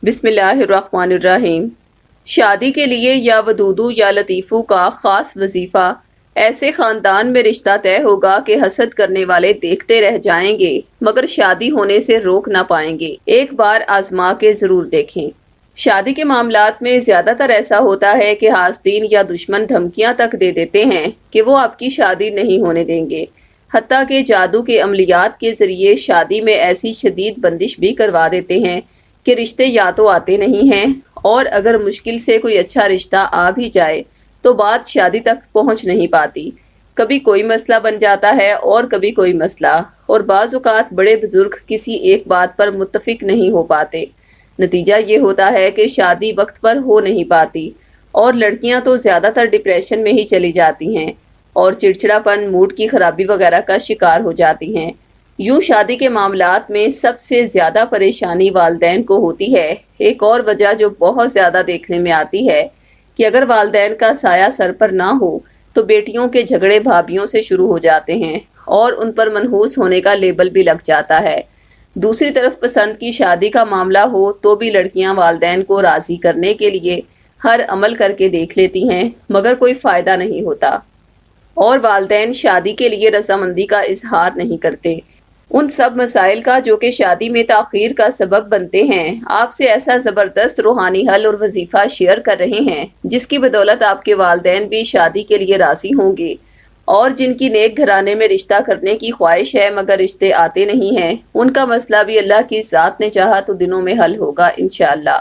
बिस्मिल्लाहिर्रहमानिर्रहीम। शादी के लिए या वदूदू या लतीफ़ू का ख़ास वजीफ़ा। ऐसे ख़ानदान में रिश्ता तय होगा कि हसद करने वाले देखते रह जाएंगे मगर शादी होने से रोक ना पाएंगे। एक बार आजमा के ज़रूर देखें। शादी के मामलात में ज़्यादातर ऐसा होता है कि हासदीन या दुश्मन धमकियां तक दे देते हैं कि वो आपकी शादी नहीं होने देंगे। हत्ता के जादू के अमलियात के ज़रिए शादी में ऐसी शदीद बंदिश भी करवा देते हैं कि रिश्ते या तो आते नहीं हैं और अगर मुश्किल से कोई अच्छा रिश्ता आ भी जाए तो बात शादी तक पहुंच नहीं पाती। कभी कोई मसला बन जाता है और कभी कोई मसला, और बाज़ औक़ात बड़े बुजुर्ग किसी एक बात पर मुत्तफिक नहीं हो पाते। नतीजा ये होता है कि शादी वक्त पर हो नहीं पाती और लड़कियां तो ज़्यादातर डिप्रेशन में ही चली जाती हैं और चिड़चिड़ापन, मूड की खराबी वगैरह का शिकार हो जाती हैं। यूं शादी के मामलात में सबसे ज़्यादा परेशानी वालिदैन को होती है। एक और वजह जो बहुत ज़्यादा देखने में आती है कि अगर वालिदैन का साया सर पर ना हो तो बेटियों के झगड़े भाभियों से शुरू हो जाते हैं और उन पर मनहूस होने का लेबल भी लग जाता है। दूसरी तरफ पसंद की शादी का मामला हो तो भी लड़कियां वालिदैन को राज़ी करने के लिए हर अमल करके देख लेती हैं मगर कोई फ़ायदा नहीं होता और वालिदैन शादी के लिए रजामंदी का इजहार नहीं करते। उन सब मसाइल का जो कि शादी में ताख़ीर का सबब बनते हैं, आपसे ऐसा ज़बरदस्त रूहानी हल और वजीफ़ा शेयर कर रहे हैं जिसकी बदौलत आपके वालिदैन भी शादी के लिए राज़ी होंगे। और जिनकी नेक घराने में रिश्ता करने की ख्वाहिश है मगर रिश्ते आते नहीं हैं, उनका मसला भी अल्लाह की ज़ात ने चाहा तो दिनों में हल होगा इंशाअल्लाह।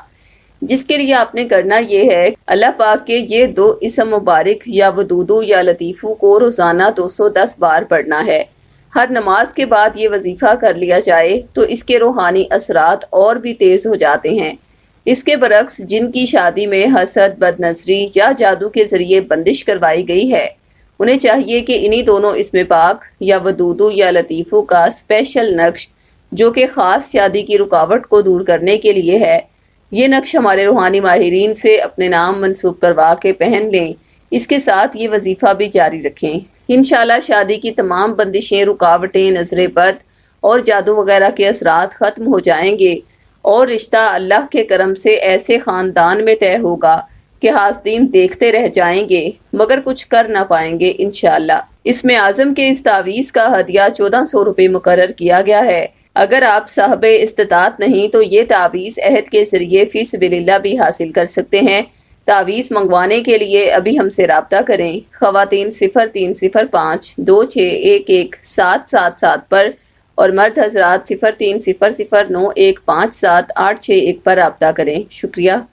जिसके लिए आपने करना ये है, अल्लाह पाक के ये दो इसम मुबारक या वदूदू या लतीफ़ू को रोज़ाना 210 बार पढ़ना है। हर नमाज के बाद ये वजीफ़ा कर लिया जाए तो इसके रूहानी असरात और भी तेज़ हो जाते हैं। इसके बरक्स जिनकी शादी में हसद, बदनज़री या जादू के ज़रिए बंदिश करवाई गई है, उन्हें चाहिए कि इन्हीं दोनों इसमें पाक या वदूदू या लतीफ़ू का स्पेशल नक्श, जो कि ख़ास शादी की रुकावट को दूर करने के लिए है, ये नक्श हमारे रूहानी माहिरीन से अपने नाम मंसूब करवा के पहन लें। इसके साथ ये वजीफ़ा भी जारी रखें। इंशाअल्लाह शादी की तमाम बंदिशें, रुकावटें, नजरे बद और जादू वगैरह के असरात ख़त्म हो जाएंगे और रिश्ता अल्लाह के करम से ऐसे ख़ानदान में तय होगा कि हासदीन देखते रह जाएंगे मगर कुछ कर ना पाएंगे इंशाअल्लाह। इसमें आज़म के इस तावीज़ का हदिया 1400 रुपये मुकर्रर किया गया है। अगर आप साहबे इस्तिताअत नहीं तो ये तावीज़ अहद के ज़रिए फ़ी सबिलिल्लाह भी हासिल कर सकते हैं। तावीज़ मंगवाने के लिए अभी हमसे राब्ता करें। ख़वातीन 0305 2611 पर और मर्द हज़रात 03009157 861 पर राब्ता करें। शुक्रिया।